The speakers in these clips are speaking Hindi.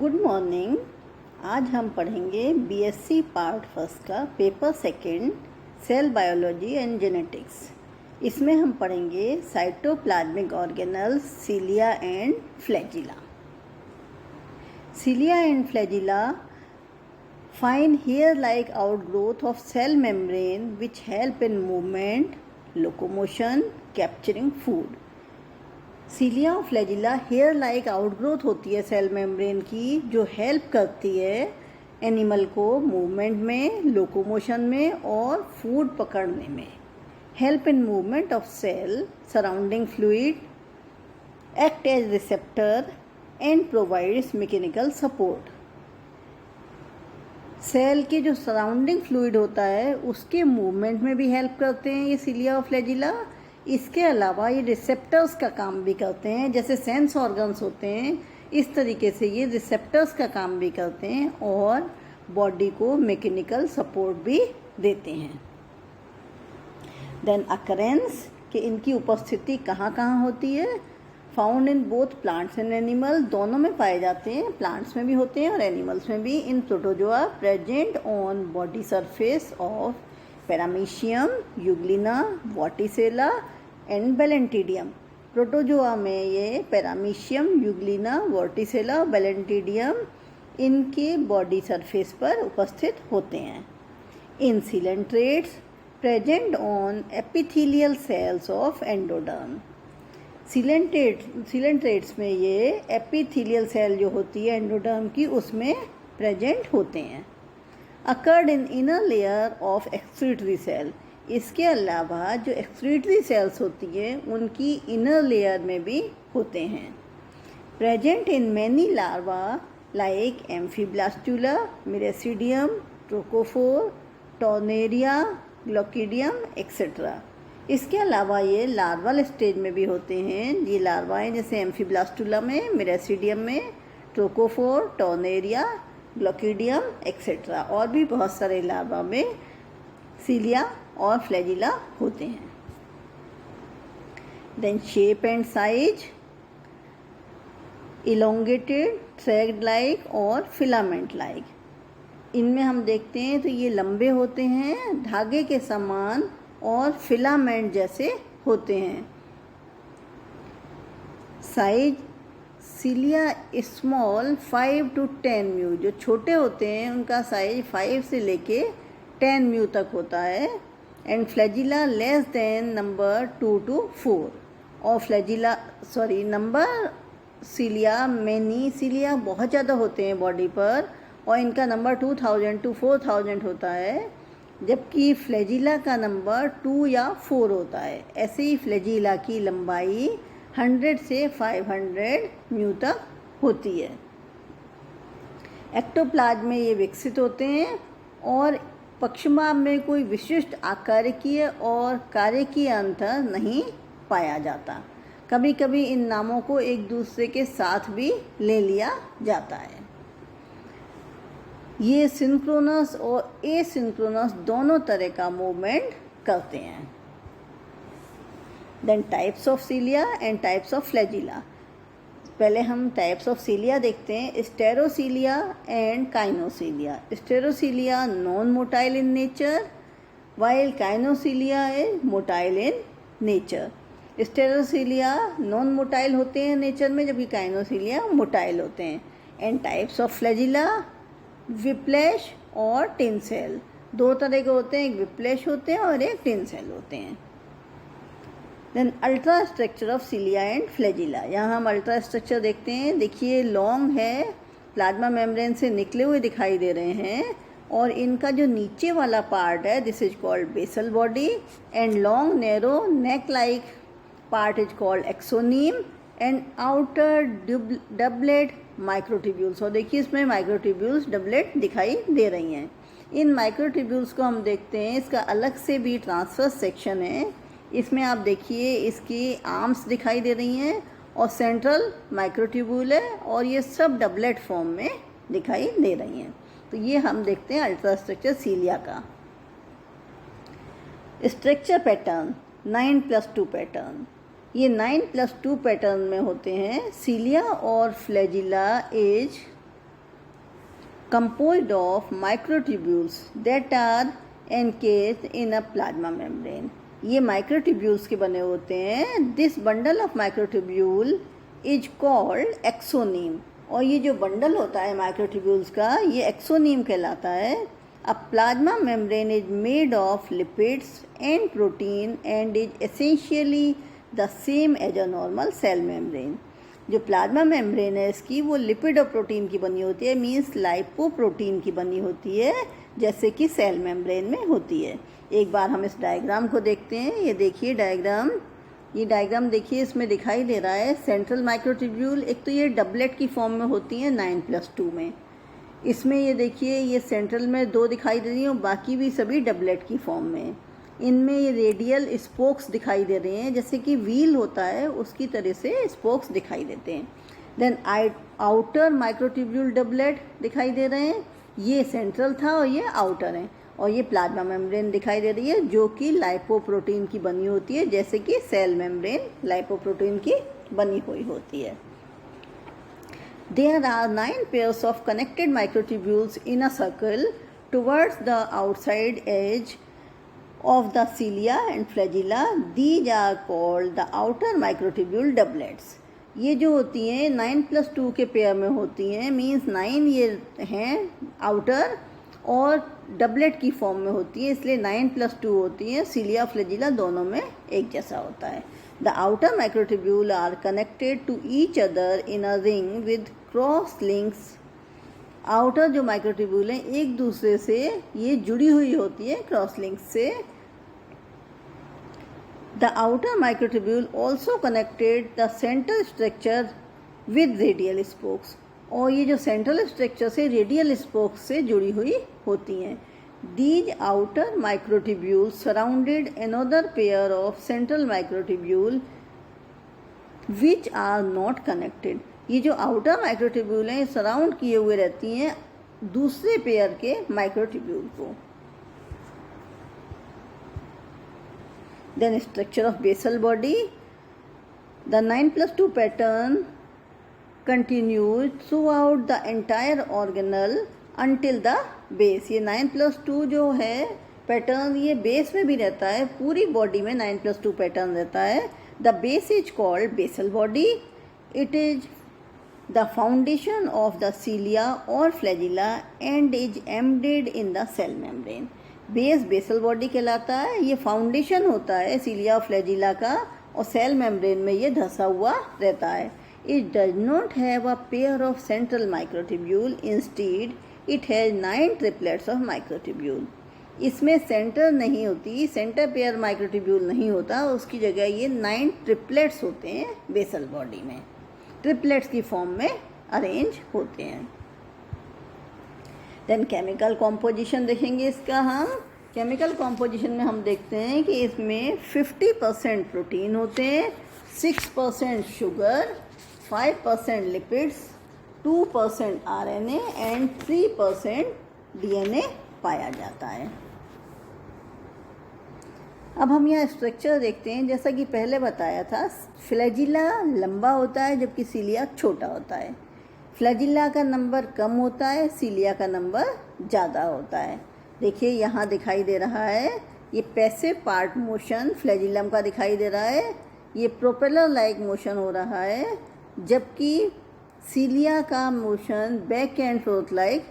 Good morning. आज हम पढ़ेंगे बीएससी पार्ट फर्स्ट का paper second cell biology and genetics. इसमें हम पढ़ेंगे cytoplasmic organelles, cilia and flagella. Cilia and flagella fine hair like outgrowth of cell membrane which help in movement, locomotion, capturing food. Cilia और फ्लैजिला हेयर लाइक आउटग्रोथ होती है सेल मेम्ब्रेन की, जो हेल्प करती है एनिमल को मूवमेंट में, लोकोमोशन में और फूड पकड़ने में। Help in movement of cell surrounding fluid, act as receptor and provides mechanical support. Cell के जो सराउंडिंग फ्लूइड होता है उसके मूवमेंट में भी हेल्प करते हैं ये सिलिया और फ्लैजिला। इसके अलावा ये रिसेप्टर्स का काम भी करते हैं, जैसे सेंस ऑर्गन्स होते हैं इस तरीके से ये रिसेप्टर्स का काम भी करते हैं और बॉडी को मैकेनिकल सपोर्ट भी देते हैं। देन अकरेंस कि इनकी उपस्थिति कहाँ कहाँ होती है। Found in both plants and animal, दोनों में पाए जाते हैं, प्लांट्स में भी होते हैं और एनिमल्स में भी। In protozoa present on body surface of paramecium, euglena, vorticella and balantidium. Protozoa में ये पैरामीशियम, यूग्लिना, वॉटिसेला, बेलेंटिडियम इनके बॉडी सरफेस पर उपस्थित होते हैं। In coelenterates present on epithelial cells of endoderm. Coelenterates में ये एपिथेलियल सेल जो होती है एंडोडर्म की उसमें प्रेजेंट होते हैं। Occurred in inner layer of excretory cell, इसके अलावा जो एक्सक्रीटरी सेल्स होती है उनकी इनर लेयर में भी होते हैं। Present in many larva like amphiblastula, miracidium, trochophore, tornaria, glochidium etcetera. इसके अलावा ये लार्वल स्टेज में भी होते हैं। ये लार्वाएँ जैसे एम्फीब्लास्टुला में, मिरेसिडियम में, ट्रोकोफोर, टॉर्नेरिया, ग्लोकिडियम एक्सेट्रा और भी बहुत सारे लार्वा में सिलिया और फ्लैजिला होते हैं। Then shape and size, elongated, thread like और फिलामेंट लाइक। इनमें हम देखते हैं तो ये लंबे होते हैं धागे के समान और फिलामेंट जैसे होते हैं। Size cilia small 5 to 10 mu, जो छोटे होते हैं उनका साइज 5 से लेके 10 म्यू तक होता है। And flagella less than number 2 to 4 और नंबर सिलिया मैनी सिलिया बहुत ज़्यादा होते हैं बॉडी पर और इनका नंबर 2000 to 4000 होता है, जबकि फ्लैजिला का नंबर 2 या 4 होता है। ऐसे ही फ्लैजिला की लंबाई 100 से 500 म्यू तक होती है। एक्टोप्लाज्म में ये विकसित होते हैं और पक्षमाभ में कोई विशिष्ट आकारिकीय और कार्यकीय अंतर नहीं पाया जाता। कभी कभी इन नामों को एक दूसरे के साथ भी ले लिया जाता है। ये सिंक्रोनस और एसिंक्रोनस दोनों तरह का मूवमेंट करते हैं। Then types of cilia and types of flagella. पहले हम टाइप्स ऑफ सिलिया देखते हैं, stereocilia and kinocilia. Stereocilia non motile in nature while kinocilia is motile in nature. Stereocilia non motile होते हैं नेचर में, जबकि काइनोसिलिया मोटाइल होते हैं। And types of flagella whiplash और टिन सेल, दो तरह के होते हैं, एक विप्लैश होते हैं और एक टिन सेल होते हैं। Then ultra structure of cilia and flagella. यहाँ हम अल्ट्रा स्ट्रक्चर देखते हैं। देखिए लॉन्ग है, प्लाज्मा मेम्ब्रेन से निकले हुए दिखाई दे रहे हैं और इनका जो नीचे वाला पार्ट है this is called basal body and long narrow neck like part is called axoneme and outer doublet microtubules. और देखिए इसमें माइक्रोट्यूब्यूल्स डबलेट दिखाई दे रही हैं। इन माइक्रोट्यूब्यूल्स को हम देखते हैं, इसका अलग से भी ट्रांसवर्स सेक्शन है। इसमें आप देखिए इसकी आर्म्स दिखाई दे रही हैं और सेंट्रल माइक्रोट्यूब्यूल है और ये सब डबलेट फॉर्म में दिखाई दे रही हैं। तो ये हम देखते हैं अल्ट्रा स्ट्रक्चर सिलिया का। Structure pattern 9+2 pattern. ये 9+2 पैटर्न में होते हैं। सिलिया और flagella as composed of microtubules that are encased in a plasma membrane. ये माइक्रोट्यूब्यूल्स के बने होते हैं. This bundle of microtubule is called axoneme. और ये जो बंडल होता है माइक्रोट्यूब्यूल्स का, ये एक्सोनीम कहलाता है. A plasma membrane is made of lipids and protein and is essentially the same as a normal cell membrane. जो प्लाज्मा मेम्ब्रेन है इसकी, वो लिपिड और प्रोटीन की बनी होती है, मीन्स लाइपोप्रोटीन की बनी होती है, जैसे कि सेल मेम्ब्रेन में होती है. एक बार हम इस डायग्राम को देखते हैं. ये देखिए डायग्राम, ये डायग्राम देखिए, इसमें दिखाई दे रहा है सेंट्रल माइक्रोट्यूब्यूल. एक तो ये डबलेट की फॉर्म में होती हैं 9+2 में. इसमें ये देखिए, ये सेंट्रल में 2 दिखाई दे रही हैं, बाकी भी सभी डबलेट की फॉर्म में. इनमें ये रेडियल स्पोक्स दिखाई दे रहे हैं, जैसे कि व्हील होता है उसकी तरह से स्पोक्स दिखाई देते हैं. देन आउटर माइक्रोट्यूब्यूल डबलेट दिखाई दे रहे हैं. ये सेंट्रल था और ये आउटर है. और ये प्लाज्मा मेम्ब्रेन दिखाई दे रही है, जो कि लाइपोप्रोटीन की बनी होती है, जैसे कि सेल मेम्ब्रेन लाइपोप्रोटीन की बनी हुई होती है. There are 9 pairs of connected microtubules in a circle towards the outside edge of the cilia and flagella. These are called the outer microtubule doublets. ये जो होती हैं 9+2 के पेयर में होती हैं, मीन्स 9 ये हैं आउटर और डबलेट की फॉर्म में होती है, इसलिए 9+2 होती हैं. सीलिया फ्लैजिला दोनों में एक जैसा होता है. The outer microtubule are connected to each other in a ring with cross links. Outer जो माइक्रोट्यूब्यूल हैं एक दूसरे से ये जुड़ी हुई होती है क्रॉस लिंक्स से. The outer microtubule also connected the central structure with radial spokes. और ये जो सेंट्रल स्ट्रक्चर से रेडियल स्पोक्स से जुड़ी हुई होती हैं. These outer microtubule surrounded another pair of central microtubule which are not connected. ये जो आउटर माइक्रोट्यूब्यूल हैं सराउंड किए हुए रहती हैं दूसरे पेयर के माइक्रोट्यूब्यूल को. Then structure of basal body. The 9+2 pattern continues throughout the entire organelle until the base. ये 9+2 जो है पैटर्न, ये बेस में भी रहता है, पूरी बॉडी में 9+2 पैटर्न रहता है. The base is called basal body. It is the foundation of the cilia और flagella and is embedded in the cell membrane. Base basal body कहलाता है. ये फाउंडेशन होता है सीलिया और फ्लैजिला का, और सेल मेम्ब्रेन में ये धंसा हुआ रहता है. It does not have a pair of central microtubule. Instead, it has 9 triplets of microtubule. इसमें सेंटर नहीं होती, सेंटर पेयर माइक्रोट्यूब्यूल नहीं होता, उसकी जगह ये 9 ट्रिपलेट्स होते हैं बेसल बॉडी में. ट्रिपलेट्स की फॉर्म में अरेंज होते हैं. देन केमिकल कॉम्पोजिशन देखेंगे इसका हम. केमिकल कॉम्पोजिशन में हम देखते हैं कि इसमें 50% प्रोटीन होते हैं, 6% sugar, 5% lipids, 2% RNA and 3% DNA पाया जाता है. अब हम यहाँ स्ट्रक्चर देखते हैं. जैसा कि पहले बताया था, फ्लैजिला लंबा होता है जबकि सीलिया छोटा होता है. फ्लैजिला का नंबर कम होता है, सीलिया का नंबर ज़्यादा होता है. देखिए यहाँ दिखाई दे रहा है, ये पैसिव पार्ट मोशन फ्लैजिलम का दिखाई दे रहा है. ये प्रोपेलर लाइक मोशन हो रहा है, जबकि सीलिया का motion back and fourth like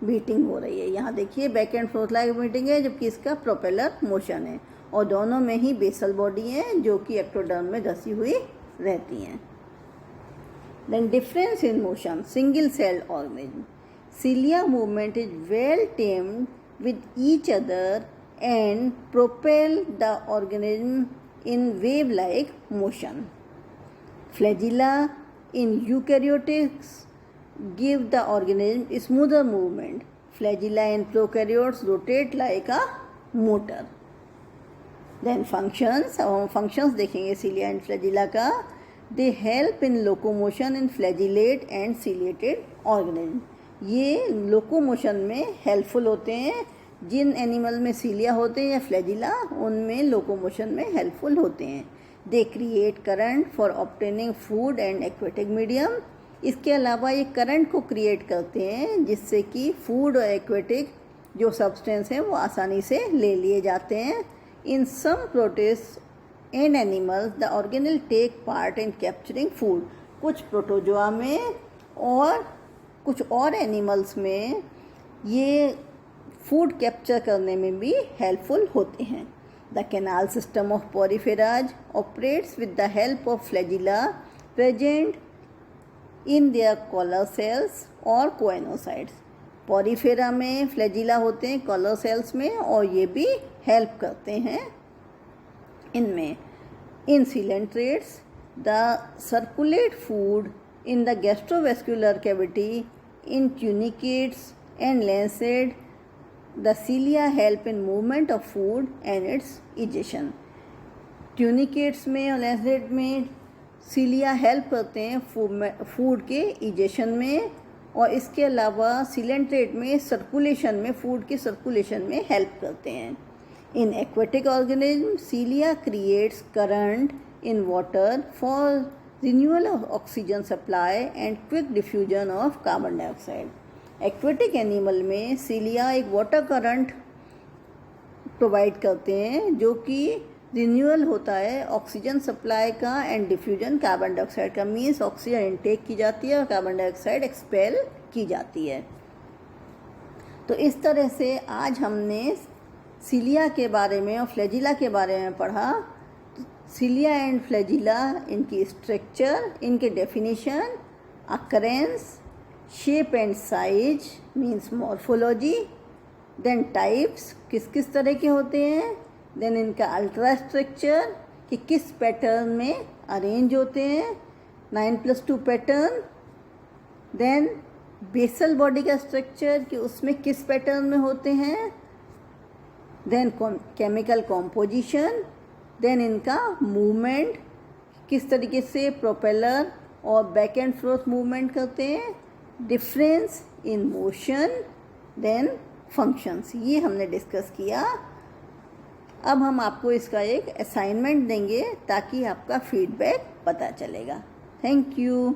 beating हो रही है. यहाँ देखिए back and fourth like beating है, जबकि इसका प्रोपेलर मोशन है. और दोनों में ही बेसल बॉडी है जो कि एक्टोडर्म में धसी हुई रहती हैं. Then difference in motion. Single cell organism. Cilia movement is well timed with each other and propel the organism in wave-like motion. Flagella in eukaryotes give the organism smoother movement. Flagella in prokaryotes rotate like a motor. Then functions. Functions देखेंगे cilia and flagella का. They help in locomotion in flagellate and ciliated organism. ये locomotion में helpful होते हैं. जिन एनिमल में सीलिया होते हैं या फ्लैजिला, उनमें लोकोमोशन में हेल्पफुल होते हैं. They create current for obtaining food and aquatic medium. इसके अलावा ये करंट को क्रिएट करते हैं जिससे कि फूड और एक्वेटिक जो सब्सटेंस हैं वो आसानी से ले लिए जाते हैं। In some protist and animals the organelle take part in capturing food. कुछ प्रोटोजोआ में और कुछ और एनिमल्स में ये फूड कैप्चर करने में भी हेल्पफुल होते हैं। The canal system of poriferas operates with the help of flagella present in their collar cells और कोएनोसाइट्स। पोरिफेरा में फ्लैजिला होते हैं कॉलर सेल्स में और ये भी हेल्प करते हैं इनमें। In coelenterates the circulate food in the gastrovascular cavity, in tunicates and lancet, the cilia help in movement of food and its egestion. Tunicates में और lancet में cilia help करते हैं फूड के इजेशन में, और इसके अलावा सीलेंट्रेट में सर्कुलेशन में, फूड के सर्कुलेशन में हेल्प करते हैं। In aquatic organism cilia creates current in water for renewal of oxygen supply and quick diffusion of carbon dioxide. Aquatic animal में सीलिया एक वाटर करंट प्रोवाइड करते हैं जो कि रिन्यूअल होता है ऑक्सीजन सप्लाई का एंड डिफ्यूजन कार्बन डाइऑक्साइड का। मीन्स ऑक्सीजन इनटेक की जाती है और कार्बन डाइऑक्साइड एक्सपेल की जाती है। तो इस तरह से आज हमने सीलिया के बारे में और फ्लैजिला के बारे में पढ़ा। सीलिया एंड फ्लैजिला, इनकी स्ट्रक्चर, इनके definition, occurrence, shape and size means morphology, then types किस किस तरह के होते हैं, देन इनका अल्ट्रा स्ट्रक्चर कि किस पैटर्न में अरेंज होते हैं, 9+2 पैटर्न, देन बेसल बॉडी का स्ट्रक्चर कि उसमें किस पैटर्न में होते हैं, देन केमिकल कॉम्पोजिशन, देन इनका मूवमेंट किस तरीके से प्रोपेलर और बैक एंड फोर्थ मूवमेंट करते हैं, difference in motion, then functions, ये हमने डिस्कस किया। अब हम आपको इसका एक असाइनमेंट देंगे ताकि आपका फीडबैक पता चलेगा। Thank you.